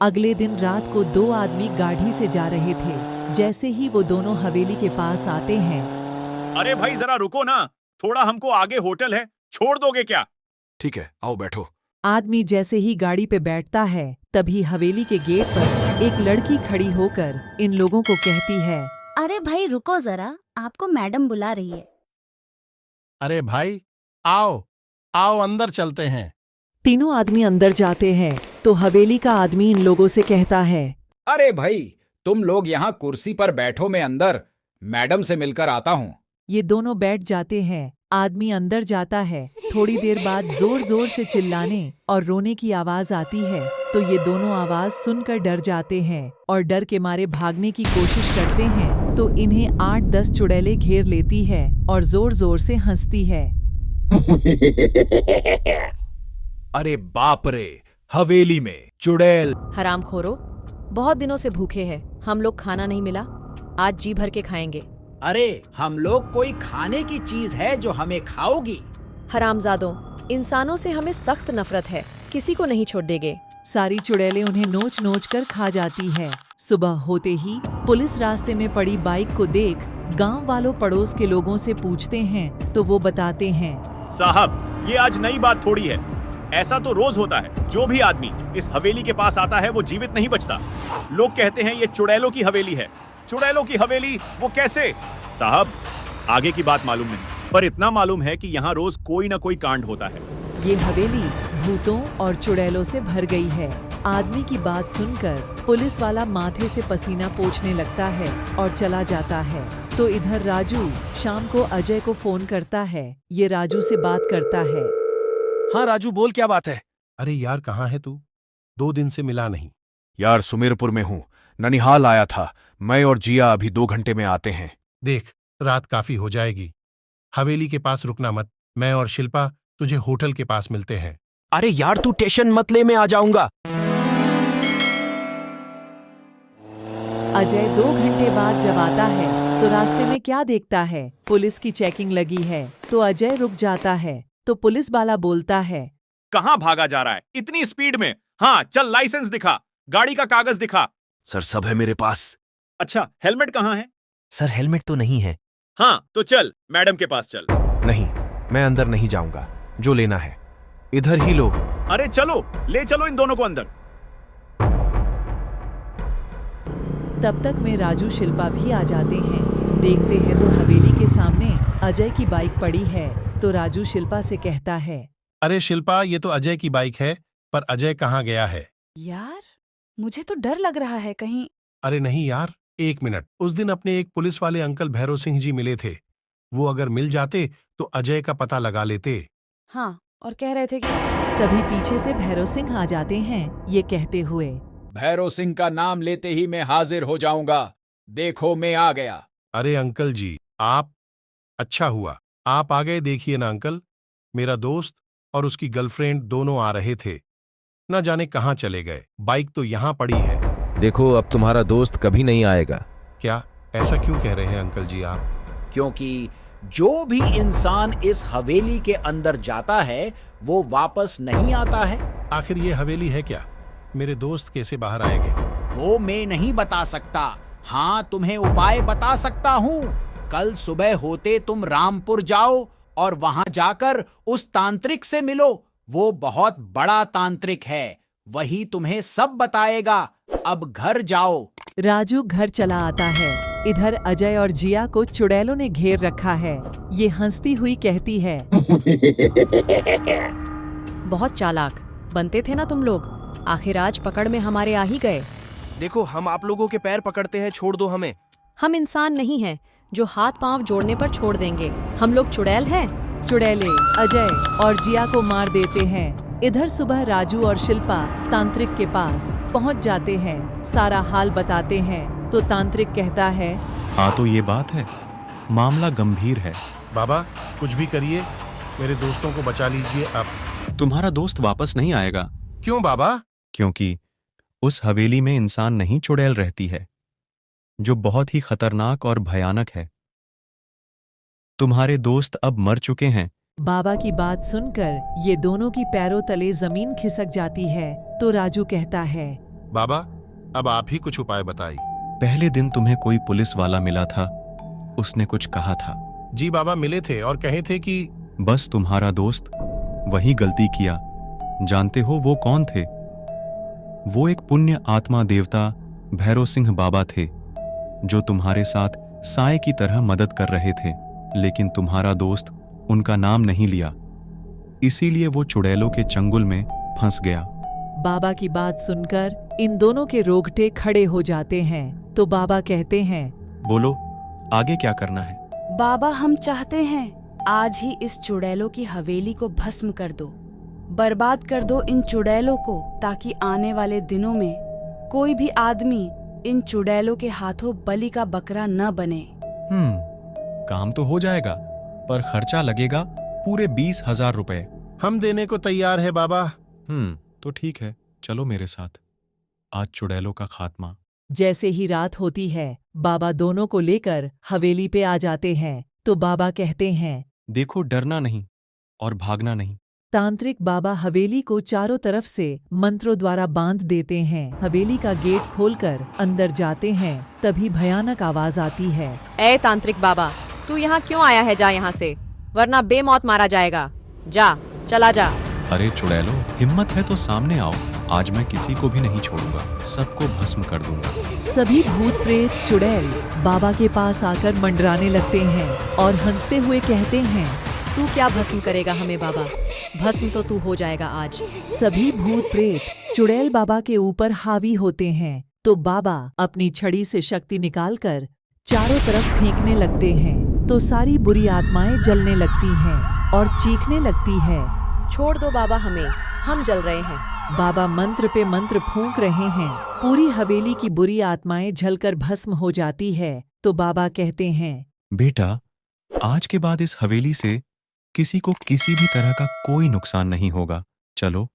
अगले दिन रात को दो आदमी गाड़ी से जा रहे थे। जैसे ही वो दोनों हवेली के पास आते हैं। अरे भाई जरा रुको ना, थोड़ा हमको आगे होटल है, छोड़ दोगे क्या? ठीक है, आओ बैठो। आदमी जैसे ही गाड़ी पे बैठता है तभी हवेली के गेट पर एक लड़की खड़ी होकर इन लोगों को कहती है, अरे भाई रुको जरा, आपको मैडम बुला रही है। अरे भाई आओ आओ अंदर चलते हैं। तीनों आदमी अंदर जाते हैं तो हवेली का आदमी इन लोगों से कहता है, अरे भाई तुम लोग यहाँ कुर्सी पर बैठो, मैं अंदर मैडम से मिलकर आता हूँ। ये दोनों बैठ जाते हैं। आदमी अंदर जाता है। थोड़ी देर बाद जोर जोर से चिल्लाने और रोने की आवाज आती है तो ये दोनों आवाज सुनकर डर जाते हैं और डर के मारे भागने की कोशिश करते हैं तो इन्हें 8-10 चुड़ैलें घेर लेती है और जोर जोर से हंसती है। अरे बाप रे, हवेली में चुड़ैल। हरामखोरो, बहुत दिनों से भूखे हैं, हम लोग खाना नहीं मिला, आज जी भर के खाएंगे। अरे हम लोग कोई खाने की चीज है जो हमें खाओगी? हरामजादों, इंसानों से हमें सख्त नफरत है, किसी को नहीं छोड़ देंगे। सारी चुड़ैलें उन्हें नोच नोच कर खा जाती है। सुबह होते ही पुलिस रास्ते में पड़ी बाइक को देख गांव वालों पड़ोस के लोगों से पूछते हैं तो वो बताते हैं, साहब ये आज नई बात थोड़ी है, ऐसा तो रोज होता है। जो भी आदमी इस हवेली के पास आता है वो जीवित नहीं बचता। लोग कहते हैं ये चुड़ैलों की हवेली है। चुड़ैलों की हवेली? वो कैसे? साहब आगे की बात मालूम नहीं, पर इतना मालूम है कि यहाँ रोज कोई न कोई कांड होता है। ये हवेली भूतों और चुड़ैलों से भर गई है। आदमी की बात सुनकर पुलिस वाला माथे से पसीना पोंछने लगता है और चला जाता है। तो इधर राजू शाम को अजय को फोन करता है। ये राजू से बात करता है। हाँ राजू, बोल क्या बात है? अरे यार कहाँ है तू? 2 दिन से मिला नहीं। यार सुमेरपुर में हूँ, ननिहाल आया था। मैं और जिया अभी 2 घंटे में आते हैं। देख रात काफी हो जाएगी, हवेली के पास रुकना मत। मैं और शिल्पा तुझे होटल के पास मिलते हैं। अरे यार तू टेंशन मत ले, मैं आ जाऊंगा। अजय 2 घंटे बाद जब आता है तो रास्ते में क्या देखता है? पुलिस की चेकिंग लगी है तो अजय रुक जाता है। तो पुलिस वाला बोलता है, कहाँ भागा जा रहा है इतनी स्पीड में? हाँ चल, लाइसेंस दिखा, गाड़ी का कागज दिखा। सर सब है मेरे पास। अच्छा हेलमेट कहाँ है? सर हेलमेट तो नहीं है। हाँ तो चल मैडम के पास चल। नहीं, मैं अंदर नहीं जाऊंगा, जो लेना है इधर ही लो। अरे चलो, ले चलो इन दोनों को अंदर। तब तक में राजू शिल्पा भी आ जाते हैं। देखते हैं तो हवेली के सामने अजय की बाइक पड़ी है। तो राजू शिल्पा से कहता है, अरे शिल्पा ये तो अजय की बाइक है, पर अजय कहाँ गया है? यार मुझे तो डर लग रहा है कहीं। अरे नहीं यार, 1 मिनट। उस दिन अपने एक पुलिस वाले अंकल भैरव सिंह जी मिले थे, वो अगर मिल जाते तो अजय का पता लगा लेते। हाँ, और कह रहे थे कि तभी पीछे से भैरव सिंह आ जाते हैं ये कहते हुए, भैरव सिंह का नाम लेते ही मैं हाजिर हो जाऊंगा, देखो मैं आ गया। अरे अंकल जी आप, अच्छा हुआ आप आ गए। देखिए ना अंकल, मेरा दोस्त और उसकी गर्लफ्रेंड दोनों आ रहे थे, न जाने कहाँ चले गए। बाइक तो यहाँ पड़ी है। देखो अब तुम्हारा दोस्त कभी नहीं आएगा। क्या ऐसा क्यों कह रहे हैं अंकल जी आप? क्योंकि जो भी इंसान इस हवेली के अंदर जाता है वो वापस नहीं आता है। आखिर ये हवेली है क्या? मेरे दोस्त कैसे बाहर आएंगे? वो मैं नहीं बता सकता। हाँ तुम्हें उपाय बता सकता हूँ। कल सुबह होते तुम रामपुर जाओ और वहां जाकर उस तांत्रिक से मिलो। वो बहुत बड़ा तांत्रिक है, वही तुम्हें सब बताएगा। अब घर जाओ। राजू घर चला आता है। इधर अजय और जिया को चुड़ैलों ने घेर रखा है। ये हंसती हुई कहती है, बहुत चालाक बनते थे ना तुम लोग, आखिर आज पकड़ में हमारे आ ही गए। देखो हम आप लोगों के पैर पकड़ते हैं, छोड़ दो हमें। हम इंसान नहीं हैं जो हाथ पांव जोड़ने पर छोड़ देंगे। हम लोग चुड़ैल हैं। चुड़ैले अजय और जिया को मार देते हैं। इधर सुबह राजू और शिल्पा तांत्रिक के पास पहुंच जाते हैं। सारा हाल बताते हैं तो तांत्रिक कहता है, हाँ तो ये बात है, मामला गंभीर है। बाबा कुछ भी करिए, मेरे दोस्तों को बचा लीजिए। अब तुम्हारा दोस्त वापस नहीं आएगा। क्यों बाबा? क्योंकि उस हवेली में इंसान नहीं चुड़ैल रहती है, जो बहुत ही खतरनाक और भयानक है। तुम्हारे दोस्त अब मर चुके हैं। बाबा की बात सुनकर ये दोनों की पैरों तले जमीन खिसक जाती है। तो राजू कहता है, बाबा, अब आप ही कुछ उपाय बताइए। पहले दिन तुम्हें कोई पुलिस वाला मिला था, उसने कुछ कहा था। जी बाबा, मिले थे और कहे थे कि बस तुम्हारा दोस्त वही गलती किया। जानते हो वो कौन थे? वो एक पुण्य आत्मा देवता भैरव सिंह बाबा थे, जो तुम्हारे साथ साए की तरह मदद कर रहे थे, लेकिन तुम्हारा दोस्त उनका नाम नहीं लिया, इसीलिए वो चुड़ैलों के चंगुल में फंस गया। बाबा की बात सुनकर इन दोनों के रोंगटे खड़े हो जाते हैं। तो बाबा कहते हैं, बोलो, आगे क्या करना है? बाबा, हम चाहते हैं आज ही इस चुड़ैलों की हवेली को भस्म कर दो, बर्बाद कर दो इन चुड़ैलों को, ताकि आने वाले दिनों में कोई भी आदमी इन चुड़ैलों के हाथों बलि का बकरा न बने। काम तो हो जाएगा, पर खर्चा लगेगा पूरे 20,000 रुपए। हम देने को तैयार है बाबा। तो ठीक है, चलो मेरे साथ। आज चुड़ैलों का खात्मा। जैसे ही रात होती है, बाबा दोनों को लेकर हवेली पे आ जाते हैं। तो बाबा कहते हैं, देखो, डरना नहीं और भागना नहीं। तांत्रिक बाबा हवेली को चारों तरफ से मंत्रों द्वारा बांध देते हैं। हवेली का गेट खोलकर अंदर जाते हैं, तभी भयानक आवाज आती है। ए तांत्रिक बाबा, तू यहाँ क्यों आया है? जा यहाँ से, वरना बेमौत मारा जाएगा। जा, चला जा। अरे चुड़ैलो, हिम्मत है तो सामने आओ। आज मैं किसी को भी नहीं छोड़ूंगा, सबको भस्म कर दूंगा। सभी भूत प्रेत चुड़ैल बाबा के पास आकर मंडराने लगते हैं और हंसते हुए कहते हैं, तू क्या भस्म करेगा हमें बाबा? भस्म तो तू हो जाएगा आज। सभी भूत प्रेत चुड़ैल बाबा के ऊपर हावी होते हैं। तो बाबा अपनी छड़ी से शक्ति निकालकर चारों तरफ फेंकने लगते हैं। तो सारी बुरी आत्माएं जलने लगती हैं और चीखने लगती है। छोड़ दो बाबा हमें, हम जल रहे हैं। बाबा मंत्र पे मंत्र फूंक रहे हैं। पूरी हवेली की बुरी आत्माएं जलकर भस्म हो जाती है। तो बाबा कहते हैं, बेटा, आज के बाद इस हवेली से किसी को किसी भी तरह का कोई नुकसान नहीं होगा। चलो,